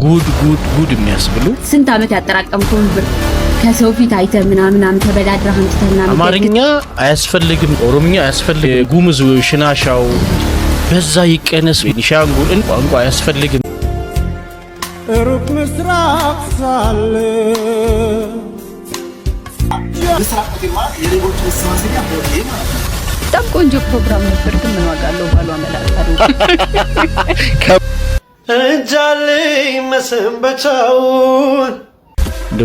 ጉድ የሚያስብሉ ስንት አመት ያጠራቀምከውን ብር ከሰው ፊት አይተህ ምናምን ተበዳድረህ አንተና አማርኛ አያስፈልግም፣ ኦሮምኛ አያስፈልግም፣ ጉሙዝ ሽናሻው በዛ ይቀነስ፣ ቤኒሻንጉል ቋንቋ አያስፈልግም። ሩቅ ምስራቅ ሳለ በጣም ቆንጆ ፕሮግራም ነበር። ግን ምን ዋጋ አለው ባሏ መላጣሩ እንጃለኝ መሰንበቻውን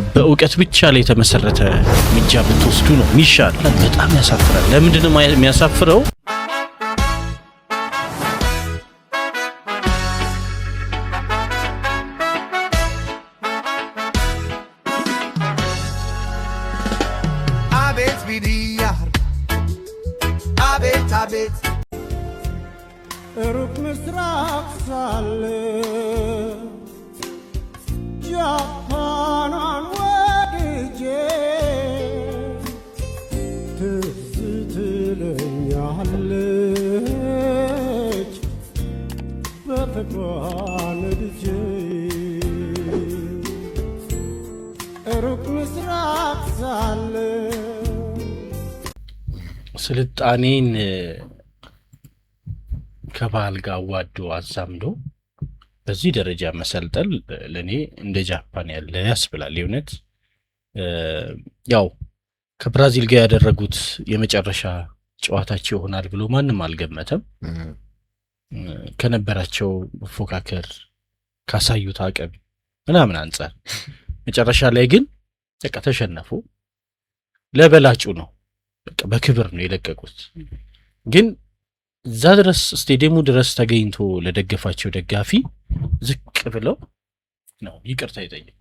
በእውቀት ብቻ ላይ የተመሰረተ ምጃ ብትወስዱ ነው ሚሻል። በጣም ያሳፍራል። ለምንድን ነው የሚያሳፍረው? አቤት ቢዲያር አቤት አቤት ሩቅ ምስራቅ ሳለ ጃፓኗን ወድጄ ትዝ ትለኛለች በፍቅሯ ነድጄ ሩቅ ምስራቅ ሳለ ስልጣኔን ከባህል ጋር አዋዶ አዛምዶ በዚህ ደረጃ መሰልጠል ለኔ እንደ ጃፓን ያለ ያስብላል። የእውነት ያው ከብራዚል ጋር ያደረጉት የመጨረሻ ጨዋታቸው ይሆናል ብሎ ማንም አልገመተም። ከነበራቸው መፎካከር ካሳዩት አቅም ምናምን አንፃር መጨረሻ ላይ ግን በቃ ተሸነፉ። ለበላጩ ነው በቃ በክብር ነው የለቀቁት። ግን እዛ ድረስ ስቴዲየሙ ድረስ ተገኝቶ ለደገፋቸው ደጋፊ ዝቅ ብለው ነው ይቅርታ የጠየቁት።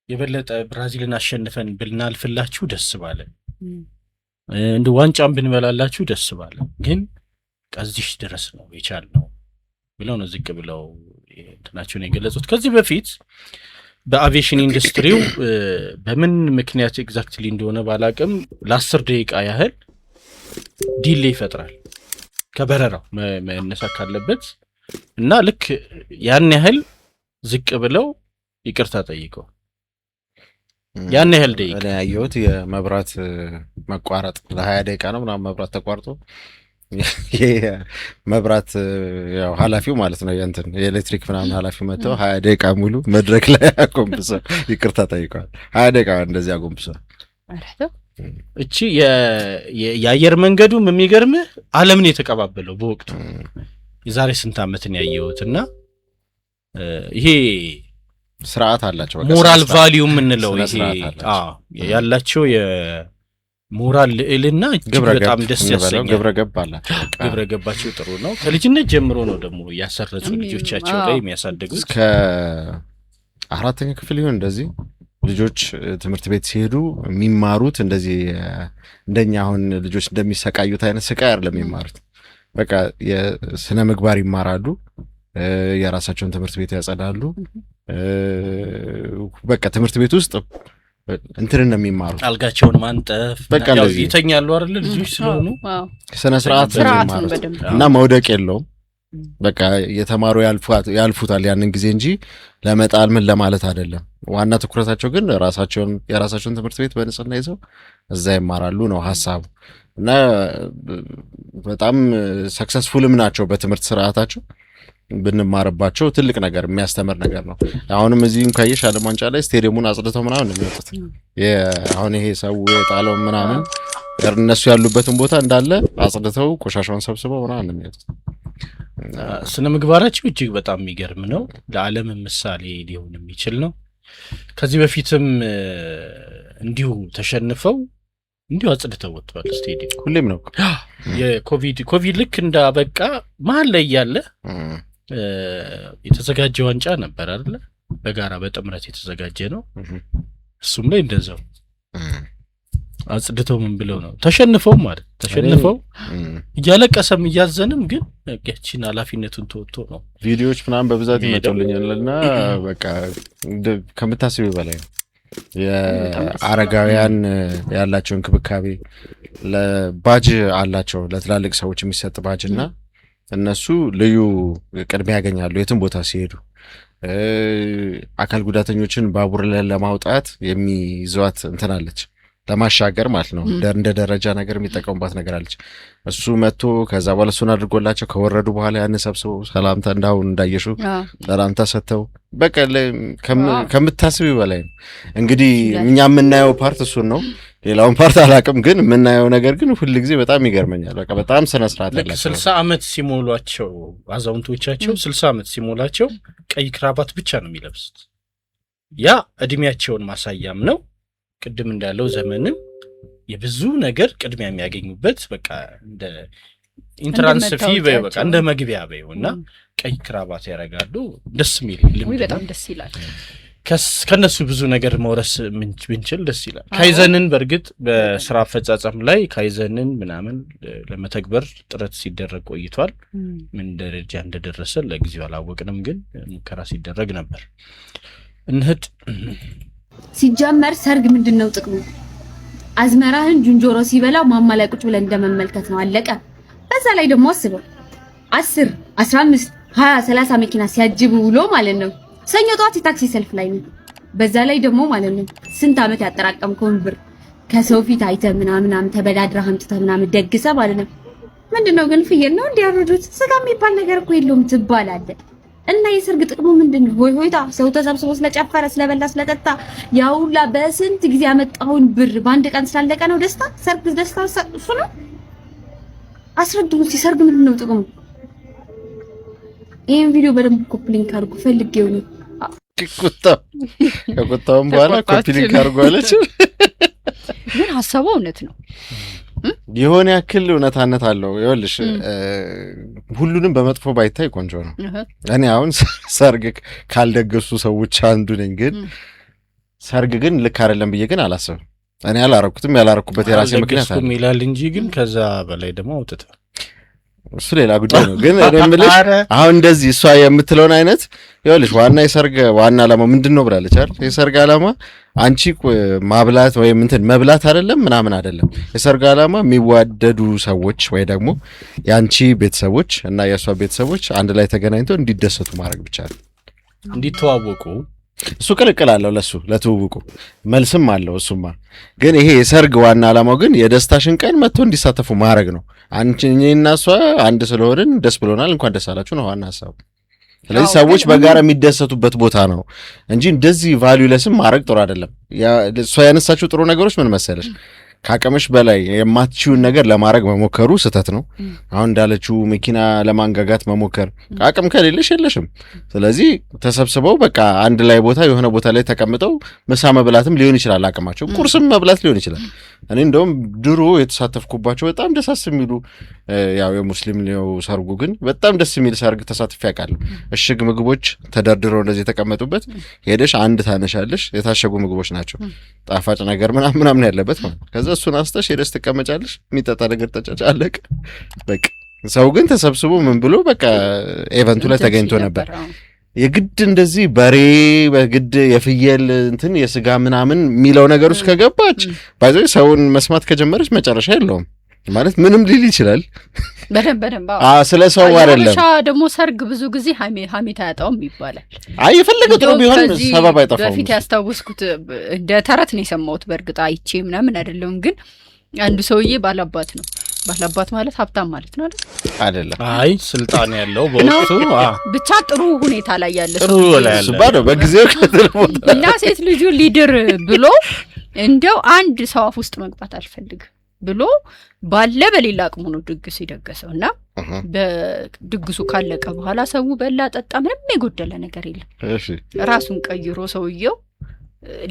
የበለጠ ብራዚልን አሸንፈን ብናልፍላችሁ ደስ ባለ፣ እንደ ዋንጫም ብንበላላችሁ ደስ ባለ፣ ግን ከዚህ ድረስ ነው የቻልነው ብለው ነው ዝቅ ብለው እንትናቸውን የገለጹት። ከዚህ በፊት በአቪዬሽን ኢንዱስትሪው በምን ምክንያት ኤግዛክትሊ እንደሆነ ባላቅም ለ10 ደቂቃ ያህል ዲሌ ይፈጥራል ከበረራው መነሳት ካለበት እና ልክ ያን ያህል ዝቅ ብለው ይቅርታ ጠይቀው ያን ያህል ደቂቃ እኔ ያየሁት የመብራት መቋረጥ ለ20 ደቂቃ ነው ምናምን መብራት ተቋርጦ ይሄ መብራት ያው ኃላፊው ማለት ነው የእንትን የኤሌክትሪክ ምናምን ኃላፊው መጥተው 20 ደቂቃ ሙሉ መድረክ ላይ አጎንብሰው ይቅርታ ጠይቀዋል። 20 ደቂቃ እንደዚህ አጎንብሰው እቺ የአየር መንገዱም የሚገርምህ ዓለምን የተቀባበለው በወቅቱ የዛሬ ስንት ዓመትን ያየሁትና ይሄ ስርዓት አላቸው ሞራል ቫልዩ የምንለው ይሄ ያላቸው የሞራል ልዕልና እጅግ በጣም ደስ ያሰኛል። ግብረ ገባቸው ጥሩ ነው። ከልጅነት ጀምሮ ነው ደግሞ ያሰረጹ ልጆቻቸው ላይ የሚያሳድጉት። እስከ 4ኛ ክፍል ይሁን እንደዚህ ልጆች ትምህርት ቤት ሲሄዱ የሚማሩት እንደዚህ እንደኛ አሁን ልጆች እንደሚሰቃዩት አይነት ስቃይ አይደለም የሚማሩት። በቃ የስነ ምግባር ይማራሉ፣ የራሳቸውን ትምህርት ቤት ያጸዳሉ። በቃ ትምህርት ቤት ውስጥ እንትን ነው የሚማሩት፣ አልጋቸውን ማንጠፍ በቃ እንደዚህ ይተኛሉ አይደል ልጆች ስለሆኑ ስነ ስርዓት የሚማሩት እና መውደቅ የለውም። በቃ የተማሩ ያልፉታል ያንን ጊዜ እንጂ ለመጣል ምን ለማለት አይደለም። ዋና ትኩረታቸው ግን የራሳቸውን ትምህርት ቤት በንጽህና ይዘው እዛ ይማራሉ ነው ሐሳቡ። እና በጣም ሰክሰስፉልም ናቸው በትምህርት ስርዓታቸው። ብንማርባቸው ትልቅ ነገር የሚያስተምር ነገር ነው። አሁንም እዚህ እንኳን ዓለም ዋንጫ ላይ ስቴዲየሙን አጽድተው ምናምን ነው የሚወጡት። አሁን ይሄ ሰው የጣለው ምናምን እነሱ ያሉበትን ቦታ እንዳለ አጽድተው ቆሻሻውን ሰብስበው ምናምን ነው የሚወጡት። ስነ ምግባራቸው እጅግ በጣም የሚገርም ነው። ለዓለም ምሳሌ ሊሆን የሚችል ነው። ከዚህ በፊትም እንዲሁ ተሸንፈው እንዲሁ አጽድተው ወጥተዋል ስቴዲየም። ሁሌም ነው የኮቪድ ልክ እንዳበቃ መሀል ላይ ያለ የተዘጋጀ ዋንጫ ነበር አይደል? በጋራ በጥምረት የተዘጋጀ ነው። እሱም ላይ እንደዛው አጽድተው ምን ብለው ነው ተሸንፈው እያለቀሰም እያዘንም ግን ያቺን ኃላፊነቱን ተወጥቶ ነው። ቪዲዮዎች ምናምን በብዛት ይመጡልኛልና በቃ ከምታስቢው በላይ ነው። የአረጋውያን ያላቸው እንክብካቤ ለባጅ አላቸው ለትላልቅ ሰዎች የሚሰጥ ባጅና እነሱ ልዩ ቅድሚያ ያገኛሉ የትም ቦታ ሲሄዱ አካል ጉዳተኞችን ባቡር ላይ ለማውጣት የሚይዟት እንትናለች ለማሻገር ማለት ነው። እንደ ደረጃ ነገር የሚጠቀሙባት ነገር አለች። እሱ መጥቶ ከዛ በኋላ እሱን አድርጎላቸው ከወረዱ በኋላ ያን ሰብስበው ሰላምታ እንዳሁን እንዳየሹ ሰላምታ ሰጥተው በቃ ከምታስቢው በላይ ነው። እንግዲህ እኛ የምናየው ፓርት እሱን ነው። ሌላውን ፓርት አላውቅም፣ ግን የምናየው ነገር ግን ሁል ጊዜ በጣም ይገርመኛል። በቃ በጣም ስነ ስርዓት ያላቸው 60 ዓመት ሲሞሏቸው አዛውንቶቻቸው 60 ዓመት ሲሞላቸው ቀይ ክራባት ብቻ ነው የሚለብሱት። ያ እድሜያቸውን ማሳያም ነው። ቅድም እንዳለው ዘመንም የብዙ ነገር ቅድሚያ የሚያገኙበት በቃ እንደ ኢንትራንስ ፊ በቃ እንደ መግቢያ በይውና ቀይ ክራባት ያረጋሉ። ደስ የሚል ልምድ በጣም ደስ ይላል። ከነሱ ብዙ ነገር መውረስ ብንችል ደስ ይላል። ካይዘንን በርግጥ በስራ አፈጻጸም ላይ ካይዘንን ምናምን ለመተግበር ጥረት ሲደረግ ቆይቷል። ምን ደረጃ እንደደረሰ ለጊዜው አላወቅንም፣ ግን ሙከራ ሲደረግ ነበር። እንሂድ። ሲጀመር ሰርግ ምንድነው ጥቅሙ? አዝመራህን ጁንጆሮ ሲበላው ማማ ላይ ቁጭ ብለን እንደመመልከት ነው። አለቀ። በዛ ላይ ደግሞ አስበው 10 15 20 30 መኪና ሲያጅቡ ውሎ ማለት ነው። ሰኞ ጧት የታክሲ ሰልፍ ላይ ነው። በዛ ላይ ደግሞ ማለት ነው ስንት ዓመት ያጠራቀምከውን ብር ከሰው ፊት አይተህ ምናምን ተበዳድረህ አምጥተህ ምናምን ደግሰህ ማለት ነው። ምንድነው ግን ፍየል ነው እንዲያረዱት? ስጋ የሚባል ነገር እኮ የለውም ትባላለህ። እና የሰርግ ጥቅሙ ምንድነው? ሆይ ሆይታ ሰው ተሰብስቦ ስለጨፈረ ስለበላ ስለጠጣ ያውላ በስንት ጊዜ ያመጣውን ብር በአንድ ቀን ስላለቀ ነው ደስታ? ሰርግ ደስታ እሱ ነው? አስረዱኝ። ሰርግ ምንድነው ጥቅሙ? ይሄን ቪዲዮ በደንብ ኮፕሊንግ አድርጉ ፈልጌው ነው። ከቁጣውም በኋላ ኮፕሊንግ አድርጉ አለች። ግን ሐሳቡ እውነት ነው። የሆነ ያክል እውነታነት አለው። ይኸውልሽ ሁሉንም በመጥፎ ባይታይ ቆንጆ ነው። እኔ አሁን ሰርግ ካልደገሱ ሰዎች አንዱ ነኝ። ግን ሰርግ ግን ልክ አይደለም ብዬ ግን አላስብም። እኔ አላረኩትም። ያላረኩበት የራሴ ምክንያት አለ ይላል እንጂ ግን ከዛ በላይ ደግሞ አውጥታ እሱ ሌላ ጉዳይ ነው። ግን እኔ የምልሽ አሁን እንደዚህ እሷ የምትለውን አይነት ይኸውልሽ ዋና የሰርግ ዋና ዓላማ ምንድነው ብላለች አይደል? የሰርግ ዓላማ አንቺ ማብላት ወይም እንትን መብላት አይደለም ምናምን አይደለም። የሰርግ ዓላማ የሚዋደዱ ሰዎች ወይ ደግሞ ያንቺ ቤተሰቦች እና የሷ ቤተሰቦች አንድ ላይ ተገናኝተው እንዲደሰቱ ማድረግ ብቻ ነው፣ እንዲተዋወቁ። እሱ ቅልቅል አለው ለሱ ለትውውቁ መልስም አለው እሱማ። ግን ይሄ የሰርግ ዋና ዓላማው ግን የደስታሽን ቀን መጥቶ እንዲሳተፉ ማድረግ ነው። እኔና እሷ አንድ ስለሆንን ደስ ብሎናል፣ እንኳን ደስ አላችሁ ነው ዋና ሀሳቡ። ስለዚህ ሰዎች በጋራ የሚደሰቱበት ቦታ ነው እንጂ እንደዚህ ቫልዩለስም ማድረግ ጥሩ አይደለም። እሷ ያነሳችው ጥሩ ነገሮች ምን መሰለሽ? ካቀመሽ በላይ የማትችውን ነገር ለማድረግ መሞከሩ ስህተት ነው። አሁን እንዳለችው መኪና ለማንጋጋት መሞከር፣ አቅም ከሌለሽ የለሽም። ስለዚህ ተሰብስበው በቃ አንድ ላይ ቦታ የሆነ ቦታ ላይ ተቀምጠው ምሳ መብላትም ሊሆን ይችላል፣ አቅማቸው ቁርስም መብላት ሊሆን ይችላል። እኔ እንደውም ድሮ የተሳተፍኩባቸው በጣም ደስ የሚሉ ያው የሙስሊም ነው ሰርጉ፣ ግን በጣም ደስ የሚል ሰርግ ተሳትፌ ያውቃለሁ። እሽግ ምግቦች ተደርድረው እንደዚህ የተቀመጡበት ሄደሽ አንድ ታነሻለሽ። የታሸጉ ምግቦች ናቸው፣ ጣፋጭ ነገር ምናምን ያለበት ማለት ነው። ከዛ እሱን አስተሽ ሄደሽ ትቀመጫለሽ፣ የሚጠጣ ነገር ተጫጫለቅ። በቃ ሰው ግን ተሰብስቦ ምን ብሎ በቃ ኤቨንቱ ላይ ተገኝቶ ነበር። የግድ እንደዚህ በሬ በግድ የፍየል እንትን የስጋ ምናምን የሚለው ነገር ውስጥ ከገባች ባይዘይ ሰውን መስማት ከጀመረች መጨረሻ የለውም ማለት ምንም ሊል ይችላል። በደንብ ስለ ሰው አይደለም። ደግሞ ሰርግ ብዙ ጊዜ ሀሜት አያጣውም ይባላል። አይ የፈለገ ጥሩ ቢሆን ሰበብ አይጠፋውም። በፊት ያስታውስኩት እንደ ተረት ነው የሰማሁት። በእርግጥ አይቼ ምናምን አይደለም፣ ግን አንዱ ሰውዬ ባላባት ነው። ባላባት ማለት ሀብታም ማለት ነው አይደለም? አይ ስልጣን ያለው በወቅቱ ብቻ ጥሩ ሁኔታ ላይ ያለ ጥሩ ላይ ያለ ባዶ በጊዜው እና ሴት ልጁ ሊድር ብሎ እንደው አንድ ሰው አፍ ውስጥ መግባት አልፈልግም ብሎ ባለ በሌላ አቅሙ ነው ድግስ ይደገሰው እና በድግሱ ካለቀ በኋላ ሰው በላ ጠጣ፣ ምንም የጎደለ ነገር የለም። እሺ ራሱን ቀይሮ ሰውየው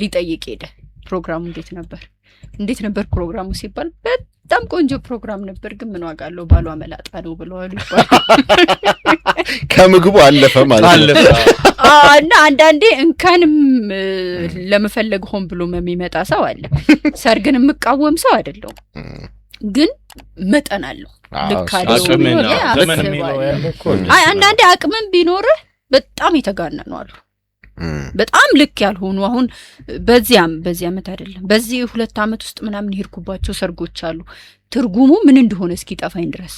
ሊጠይቅ ሄደ። ፕሮግራሙ እንዴት ነበር ፕሮግራሙ ሲባል በጣም ቆንጆ ፕሮግራም ነበር፣ ግን ምን ዋጋ አለው ባሏ መላጣ ነው ብለዋል ይባላል። ከምግቡ አለፈ ማለት ነው። እና አንዳንዴ እንከንም ለመፈለግ ሆን ብሎ የሚመጣ ሰው አለ። ሰርግን የምቃወም ሰው አይደለም፣ ግን መጠን አለው፣ ልክ አለው። አንዳንዴ አቅምን ቢኖርህ በጣም የተጋነኑ አሉ፣ በጣም ልክ ያልሆኑ። አሁን በዚህ ዓመት አይደለም በዚህ 2 ዓመት ውስጥ ምናምን ይርኩባቸው ሰርጎች አሉ፣ ትርጉሙ ምን እንደሆነ እስኪ ጠፋኝ ድረስ።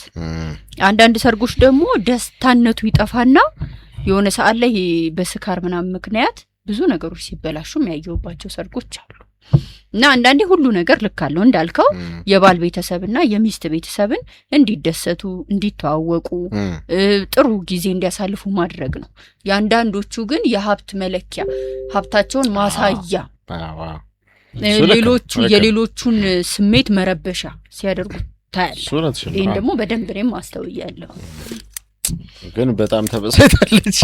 አንዳንድ ሰርጎች ደግሞ ደስታነቱ ይጠፋና የሆነ ሰዓት ላይ በስካር ምናምን ምክንያት ብዙ ነገሮች ሲበላሹ የሚያየውባቸው ሰርጎች አሉ። እና አንዳንዴ ሁሉ ነገር ልክ አለው እንዳልከው የባል ቤተሰብና የሚስት ቤተሰብን እንዲደሰቱ እንዲተዋወቁ ጥሩ ጊዜ እንዲያሳልፉ ማድረግ ነው። ያንዳንዶቹ ግን የሀብት መለኪያ ሀብታቸውን ማሳያ የሌሎቹን ስሜት መረበሻ ሲያደርጉ ታያለህ። ይሄን ደግሞ በደንብ እኔም አስተውያለሁ። ግን በጣም ተበሳይታለች።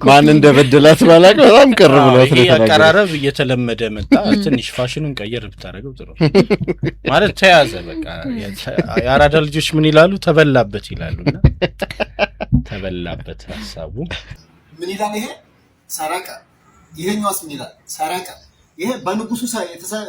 ማን እንደበደላት ባላቅ በጣም ቅር ብሏት ነው። አቀራረብ እየተለመደ መጣ። ትንሽ ፋሽኑን ቀየር ብታረገው ጥሩ ማለት ተያዘ። በቃ የአራዳ ልጆች ምን ይላሉ? ተበላበት ይላሉና ተበላበት ሐሳቡ ምን ይላል? ይሄ ሰረቀ። ይሄኛውስ ምን ይላል? ሰረቀ። ይሄ በንጉሱ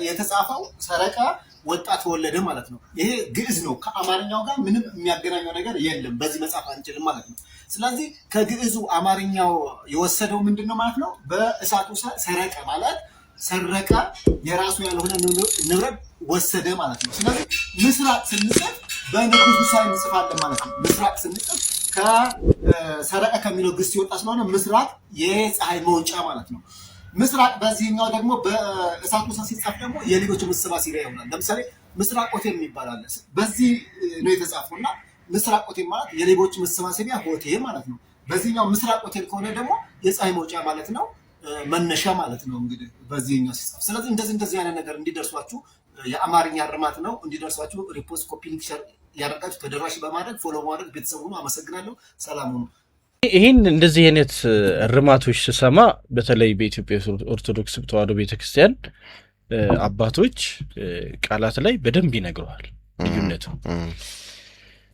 የተጻፈው ሰረቀ ወጣት ወለደ ማለት ነው። ይሄ ግዕዝ ነው። ከአማርኛው ጋር ምንም የሚያገናኘው ነገር የለም። በዚህ መጻፍ አንችልም ማለት ነው። ስለዚህ ከግዕዙ አማርኛው የወሰደው ምንድነው ማለት ነው? በእሳቱ ሰረቀ ማለት ሰረቀ፣ የራሱ ያልሆነ ንብረት ወሰደ ማለት ነው። ስለዚህ ምስራቅ ስንጽፍ በንጉሱ ሳይ እንጽፋለን ማለት ነው። ምስራቅ ስንጽፍ ከሰረቀ ከሚለው ግስ ይወጣ ስለሆነ ምስራቅ የፀሐይ መውጫ ማለት ነው። ምስራቅ በዚህኛው ደግሞ በእሳቱ ሲጻፍ ደግሞ የሌሎች መሰባሰቢያ ይሆናል። ለምሳሌ ምስራቅ ሆቴል የሚባል አለ። በዚህ ነው የተጻፈውና ምስራቅ ሆቴል ማለት የሌቦች መሰባሰቢያ ሆቴል ማለት ነው። በዚህኛው ምስራቅ ሆቴል ከሆነ ደግሞ የፀሐይ መውጫ ማለት ነው፣ መነሻ ማለት ነው እንግዲህ በዚህኛው ሲጻፍ። ስለዚህ እንደዚህ አይነት ነገር እንዲደርሷችሁ የአማርኛ እርማት ነው እንዲደርሷችሁ ሪፖስት፣ ኮፒ፣ ሊንክ ሼር ያደርጋችሁ ተደራሽ በማድረግ ፎሎ ማድረግ ቤተሰቡ ነው። አመሰግናለሁ። ሰላም ሁኑ። ይህን እንደዚህ አይነት እርማቶች ስሰማ በተለይ በኢትዮጵያ ኦርቶዶክስ ተዋሕዶ ቤተክርስቲያን አባቶች ቃላት ላይ በደንብ ይነግረዋል ልዩነቱ።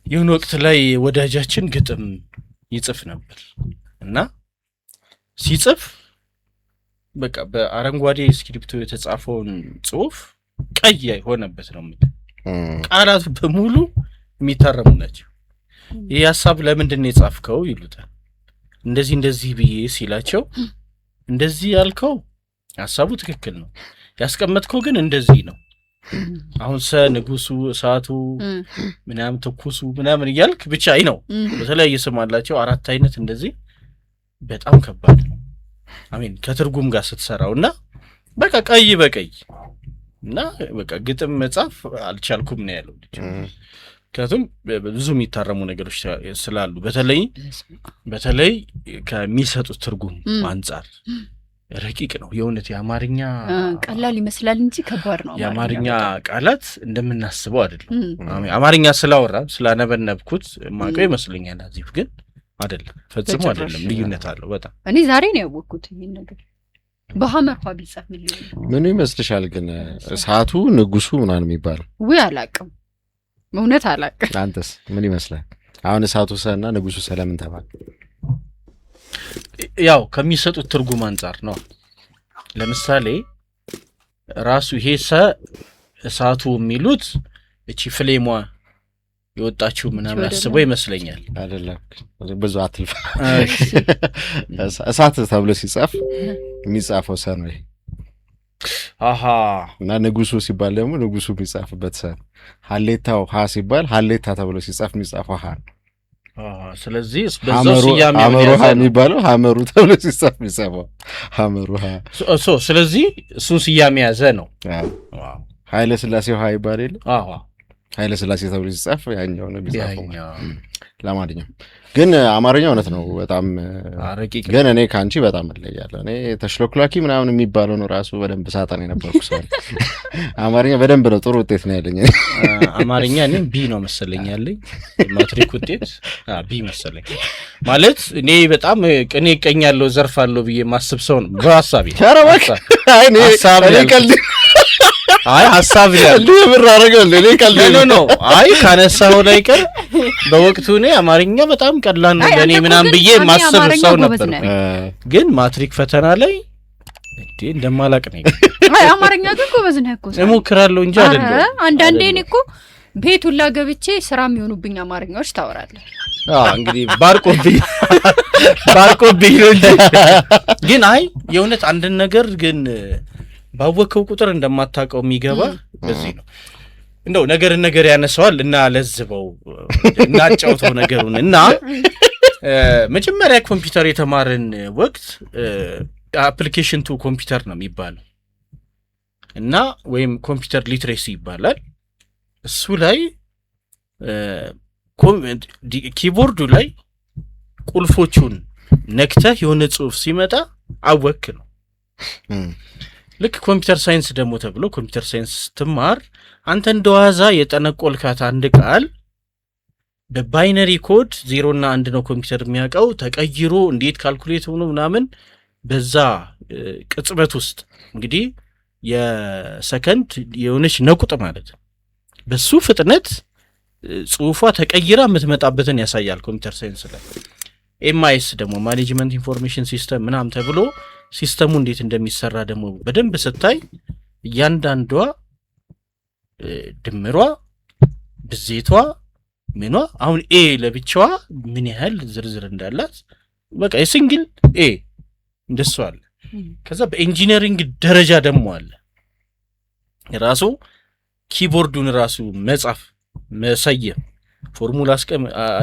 ይሁን ወቅት ላይ ወዳጃችን ግጥም ይጽፍ ነበር እና ሲጽፍ በቃ በአረንጓዴ ስክሪፕቶ የተጻፈውን ጽሁፍ ቀይ ሆነበት ነው ማለት ቃላቱ በሙሉ የሚታረሙ ናቸው። ይህ ሐሳብ ለምንድን ነው የጻፍከው ይሉታል። እንደዚህ ብዬ ሲላቸው እንደዚህ ያልከው ሐሳቡ ትክክል ነው፣ ያስቀመጥከው ግን እንደዚህ ነው። አሁን ንጉሱ፣ እሳቱ፣ ምናምን ትኩሱ ምናምን እያልክ ብቻ ነው። በተለያየ ስም አላቸው 4 አይነት እንደዚህ። በጣም ከባድ ነው። አሜን ከትርጉም ጋር ስትሰራውና በቃ ቀይ በቀይ እና በቃ ግጥም መጻፍ አልቻልኩም ነው ያለው ልጅ። ምክንያቱም ብዙ የሚታረሙ ነገሮች ስላሉ በተለይ ከሚሰጡት ትርጉም አንጻር ረቂቅ ነው። የእውነት የአማርኛ ቀላል ይመስላል እንጂ ከባድ ነው። የአማርኛ ቃላት እንደምናስበው አይደለም። አማርኛ ስላወራን ስላነበነብኩት ማቀው ይመስለኛል። አዚፍ ግን አይደለም፣ ፈጽሞ አይደለም። ልዩነት አለው በጣም። እኔ ዛሬ ነው ያወቅኩት ይሄን ነገር። በሐመር ኋ ቢጻፍ ምን ይመስልሻል ግን? እሳቱ ንጉሱ ምናምን የሚባለው ወይ አላቅም፣ እውነት አላቅም። አንተስ ምን ይመስላል? አሁን እሳቱ ሰና ንጉሱ ሰለምን ተባለ። ያው ከሚሰጡት ትርጉም አንጻር ነው። ለምሳሌ ራሱ ይሄ እሳቱ የሚሉት እቺ ፍሌሟ የወጣችው ምናምን አስበው ይመስለኛል። አይደለም ብዙ አትልፋ። እሳት ተብሎ ሲጻፍ የሚጻፈው ሰ ነው። አሃ እና ንጉሱ ሲባል ደግሞ ንጉሱ የሚጻፍበት ሰ። ሀሌታው ሀ ሲባል ሀሌታ ተብሎ ሲጻፍ የሚጻፈው ሀ። ስለዚህ በዛው ሲያሜ ሀመሩሃ የሚባለው ሀመሩ ተብሎ ሲጻፍ የሚጻፈው ሀመሩሃ። ስለዚህ እሱን ሲያሜ ያዘ ነው። ኃይለ ሥላሴ ውሃ ይባል የለ? አዎ ኃይለ ሥላሴ ተብሎ ሲጻፍ ያኛው ነው የሚጻፈው። ለማንኛውም ግን አማርኛ እውነት ነው በጣም ረቂቅ። ግን እኔ ካንቺ በጣም እለያለሁ። እኔ ተሽሎክላኪ ምናምን የሚባለው ነው ራሱ በደንብ ሳጣን የነበርኩ ሰው። አማርኛ በደንብ ነው ጥሩ ውጤት ነው ያለኝ። አማርኛ እኔም ቢ ነው መሰለኝ ያለኝ ማትሪክ ውጤት ቢ መሰለኝ። ማለት እኔ በጣም ቅኔ እቀኛለሁ ዘርፋለሁ ብዬ ማስብ ሰው ነው በሐሳቤ። አይ ሐሳብ ይላል ብር አደረገል እኔ ቀልድ ነው። አይ ካነሳው ላይ ቀር በወቅቱ እኔ አማርኛ በጣም ቀላል ነው ለኔ ምናምን ብዬ ማስብ ሰው ነበር። ግን ማትሪክ ፈተና ላይ እንዴ እንደማላቅ ነው። አይ አማርኛ ግን ጎበዝ ነህ እኮ። እሞክራለሁ እንጂ አይደለም። አንዳንዴ እኔ እኮ ቤቱላ ገብቼ ስራ የሚሆኑብኝ አማርኛዎች ታወራለህ። እንግዲህ ባርቆብኝ ነው እንጂ ግን አይ የእውነት አንድ ነገር ግን ባወቀው ቁጥር እንደማታውቀው የሚገባ በዚህ ነው። እንደው ነገር ያነሳዋል እና ለዝበው እናጫውተው ነገሩን እና መጀመሪያ ኮምፒውተር የተማርን ወቅት አፕሊኬሽን ቱ ኮምፒውተር ነው የሚባለው እና ወይም ኮምፒውተር ሊትሬሲ ይባላል። እሱ ላይ ኪቦርዱ ላይ ቁልፎቹን ነክተህ የሆነ ጽሁፍ ሲመጣ አወክ ነው። ልክ ኮምፒውተር ሳይንስ ደግሞ ተብሎ ኮምፒውተር ሳይንስ ስትማር አንተ እንደዋዛ የጠነቆልካት አንድ ቃል በባይነሪ ኮድ 0 እና 1 ነው ኮምፒውተር የሚያውቀው ተቀይሮ እንዴት ካልኩሌት ሆኖ ምናምን በዛ ቅጽበት ውስጥ እንግዲህ የሰከንድ የሆነች ነቁጥ ማለት በሱ ፍጥነት ጽሁፏ ተቀይራ የምትመጣበትን ያሳያል ኮምፒውተር ሳይንስ ላይ። ኤምአይኤስ ደግሞ ማኔጅመንት ኢንፎርሜሽን ሲስተም ምናምን ተብሎ ሲስተሙ እንዴት እንደሚሰራ ደግሞ በደንብ ስታይ እያንዳንዷ ድምሯ ብዜቷ ምኗ አሁን ኤ ለብቻዋ ምን ያህል ዝርዝር እንዳላት በቃ የሲንግል ኤ እንደሱ አለ። ከዛ በኢንጂነሪንግ ደረጃ ደግሞ አለ ራሱ ኪቦርዱን ራሱ መጻፍ መሰየም ፎርሙላ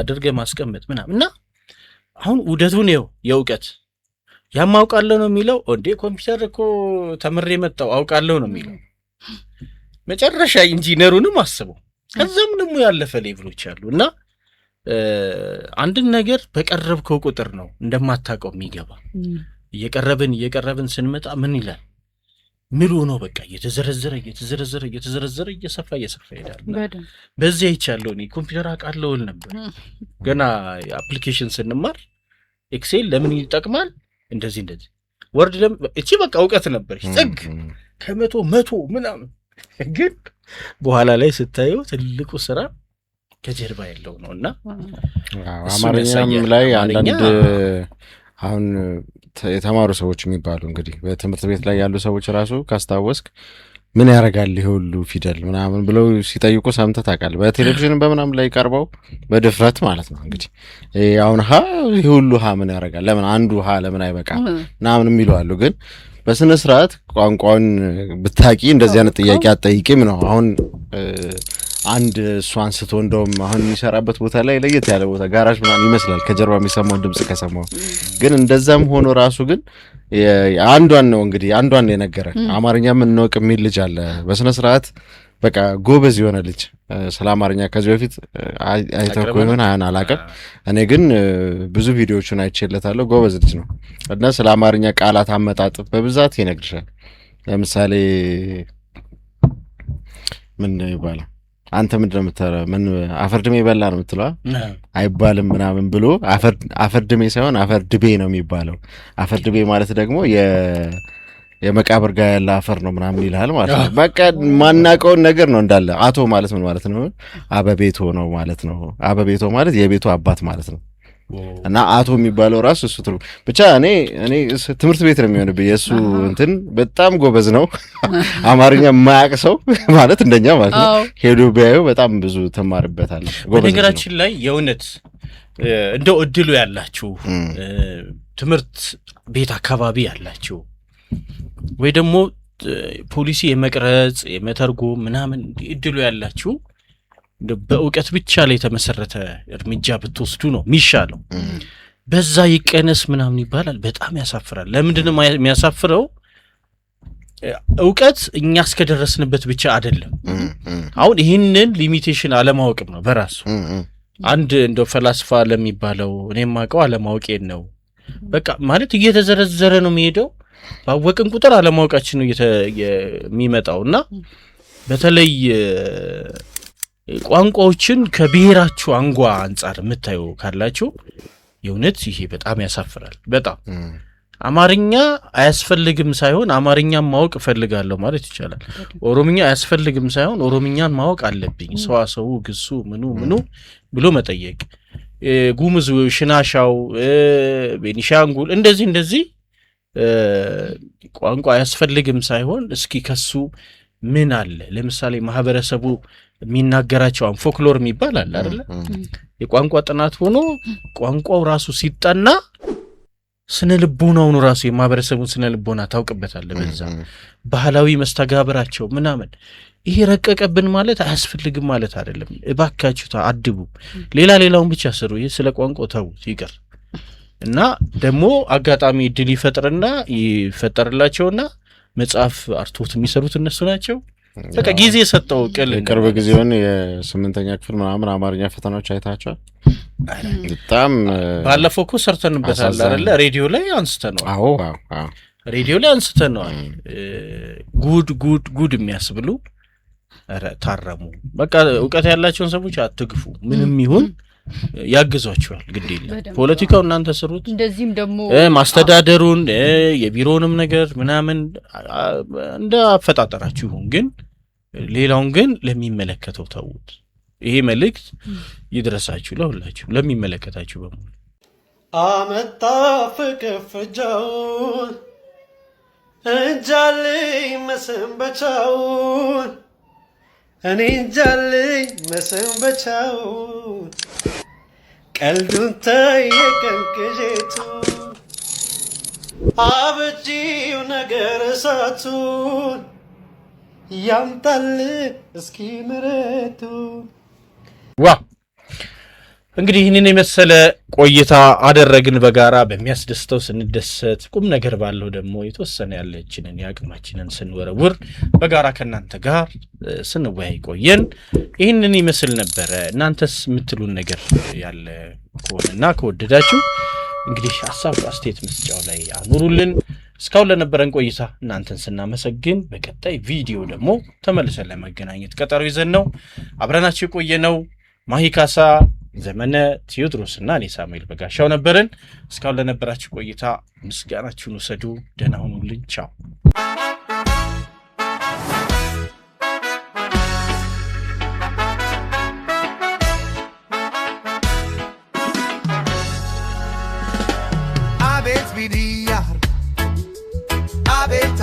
አድርገ ማስቀመጥ ምናምን እና አሁን ውደቱን ነው የእውቀት ያማውቃለሁ ነው የሚለው እንዴ ኮምፒውተር እኮ ተምሬ መጣው አውቃለሁ ነው የሚለው መጨረሻ ኢንጂነሩንም አስበው። ከዛም ደግሞ ያለፈ ሌቭሎች አሉ እና አንድን ነገር በቀረብከው ቁጥር ነው እንደማታውቀው የሚገባ። እየቀረብን ስንመጣ ምን ይላል ምሉ ነው በቃ እየተዘረዘረ እየሰፋ ይሄዳል። በዚህ ይቻለው እኔ ኮምፒውተር አውቃለሁ ነበር ገና አፕሊኬሽን ስንማር ኤክሴል ለምን ይጠቅማል እንደዚህ ወርድ እቺ በቃ እውቀት ነበር ጥግ ከመቶ ምናምን። ግን በኋላ ላይ ስታየው ትልቁ ስራ ከጀርባ ያለው ነውና አማርኛም ላይ አንዳንድ አሁን የተማሩ ሰዎች የሚባሉ እንግዲህ በትምህርት ቤት ላይ ያሉ ሰዎች ራሱ ካስታወስክ ምን ያደርጋል ይሄ ሁሉ ፊደል ምናምን ብለው ሲጠይቁ ሰምተህ ታውቃለህ። በቴሌቪዥን በምናምን ላይ ቀርበው በድፍረት ማለት ነው እንግዲህ አሁን ሀ ይሄ ሁሉ ሀ ምን ያደርጋል ለምን አንዱ ሀ ለምን አይበቃ ምናምን የሚሉ አሉ። ግን በስነ ስርዓት ቋንቋውን ብታቂ እንደዚህ አይነት ጥያቄ አትጠይቂም ነው። አሁን አንድ እሱ አንስቶ እንደውም አሁን የሚሰራበት ቦታ ላይ ለየት ያለ ቦታ ጋራጅ ምናምን ይመስላል ከጀርባ የሚሰማው ድምጽ ከሰማው። ግን እንደዛም ሆኖ ራሱ ግን አንዷን ነው እንግዲህ አንዷን የነገረ አማርኛ ምን ነው የሚል ልጅ አለ በስነ ስርዓት በቃ ጎበዝ የሆነ ልጅ ስለ አማርኛ ከዚህ በፊት አይተው ከሆነ አላውቅም። እኔ ግን ብዙ ቪዲዮዎችን አይቼለታለሁ። ጎበዝ ልጅ ነው እና ስለ አማርኛ ቃላት አመጣጥ በብዛት ይነግርሻል። ለምሳሌ ምን ይባላል አንተ ምን አፈርድሜ በላ ነው የምትለው አይባልም ምናምን ብሎ አፈርድሜ ሳይሆን አፈርድቤ ነው የሚባለው። አፈርድቤ ማለት ደግሞ የመቃብር ጋር ያለ አፈር ነው ምናምን ይልሃል ማለት ነው። በቃ ማናቀውን ነገር ነው እንዳለ። አቶ ማለት ምን ማለት ነው? አበቤቶ ነው ማለት ነው። አበቤቶ ማለት የቤቱ አባት ማለት ነው። እና አቶ የሚባለው ራሱ እሱ ትሩ ብቻ እኔ ትምህርት ቤት ነው የሚሆንብኝ። የእሱ እንትን በጣም ጎበዝ ነው። አማርኛ የማያውቅ ሰው ማለት እንደኛ ማለት ነው ሄዶ ቢያዩ በጣም ብዙ ትማርበታለህ። በነገራችን ላይ የእውነት እንደው እድሉ ያላችሁ ትምህርት ቤት አካባቢ ያላችሁ ወይ ደግሞ ፖሊሲ የመቅረጽ የመተርጎም ምናምን እድሉ ያላችሁ በእውቀት ብቻ ላይ የተመሰረተ እርምጃ ብትወስዱ ነው የሚሻለው። በዛ ይቀነስ ምናምን ይባላል። በጣም ያሳፍራል። ለምንድን ነው የሚያሳፍረው? እውቀት እኛ እስከደረስንበት ብቻ አይደለም። አሁን ይህንን ሊሚቴሽን አለማወቅም ነው በራሱ አንድ እንደው ፈላስፋ ለሚባለው እኔም ማውቀው አለማወቄን ነው። በቃ ማለት እየተዘረዘረ ነው የሚሄደው። ባወቅን ቁጥር አለማወቃችን ነው የሚመጣውና በተለይ ቋንቋዎችን ከብሔራችሁ አንጓ አንጻር የምታዩ ካላችሁ የእውነት ይሄ በጣም ያሳፍራል። በጣም አማርኛ አያስፈልግም ሳይሆን አማርኛን ማወቅ እፈልጋለሁ ማለት ይቻላል። ኦሮምኛ አያስፈልግም ሳይሆን ኦሮምኛን ማወቅ አለብኝ። ሰዋሰው ግሱ ምኑ ብሎ መጠየቅ። ጉሙዝ፣ ሽናሻው፣ ቤኒሻንጉል እንደዚህ ቋንቋ አያስፈልግም ሳይሆን እስኪ ከሱ ምን አለ? ለምሳሌ ማህበረሰቡ የሚናገራቸው ፎክሎር የሚባል አለ አይደለ? የቋንቋ ጥናት ሆኖ ቋንቋው ራሱ ሲጠና ስነ ልቦናውን ራሱ የማህበረሰቡን ስነ ልቦና ታውቅበታለህ። በዛ ባህላዊ መስተጋብራቸው ምናምን ይሄ ረቀቀብን ማለት አያስፈልግም ማለት አይደለም። እባካችሁ አድቡ። ሌላውን ብቻ ስሩ። ይሄ ስለ ቋንቋው ተውት ይቅር። እና ደግሞ አጋጣሚ እድል ይፈጠርላቸውና መጽሐፍ አርቶት የሚሰሩት እነሱ ናቸው። በቃ ጊዜ ሰጠው ቅርብ ጊዜውን የ8ኛ ክፍል ምናምን አማርኛ ፈተናዎች አይታቸዋል። በጣም ባለፈው እኮ ሰርተንበታል አይደለ? ሬዲዮ ላይ አንስተነዋል። አዎ ሬዲዮ ላይ አንስተነዋል። ጉድ የሚያስብሉ ታረሙ። በቃ እውቀት ያላቸውን ሰዎች አትግፉ። ምንም ይሁን ያግዟቸዋል። ግድ የለም ፖለቲካው እናንተ ስሩት። እንደዚህም ደግሞ ማስተዳደሩን የቢሮውንም ነገር ምናምን እንደ አፈጣጠራችሁ ይሁን፣ ግን ሌላውን ግን ለሚመለከተው ተውት። ይሄ መልእክት ይድረሳችሁ ለሁላችሁ ለሚመለከታችሁ በሙሉ። አመጣ ፍቅር ፍጃውን እንጃልኝ መሰንበቻውን እኔ እንጃልኝ መሰንበቻውን ቀልዱን ተየቀን ቅዤቱ አበጂው ነገር እሳቱን ያምጣልን እስኪ ምረቱ። ዋ እንግዲህ ይህንን የመሰለ ቆይታ አደረግን በጋራ በሚያስደስተው ስንደሰት፣ ቁም ነገር ባለው ደግሞ የተወሰነ ያለችንን የአቅማችንን ስንወረውር በጋራ ከእናንተ ጋር ስንወያይ ቆየን። ይህንን ይመስል ነበረ። እናንተስ የምትሉን ነገር ያለ ከሆነና ከወደዳችሁ እንግዲህ ሀሳብ አስተያየት መስጫው ላይ አኑሩልን። እስካሁን ለነበረን ቆይታ እናንተን ስናመሰግን በቀጣይ ቪዲዮ ደግሞ ተመልሰን ለመገናኘት ቀጠሮ ይዘን ነው አብረናችሁ የቆየነው። ማሂ ካሳ፣ ዘመነ ቴዎድሮስ እና እኔ ሳሙኤል በጋሻው ነበርን። እስካሁን ለነበራችሁ ቆይታ ምስጋናችሁን ውሰዱ። ደህና ሁኑልኝ። ቻው። አቤት ቢዲያር አቤት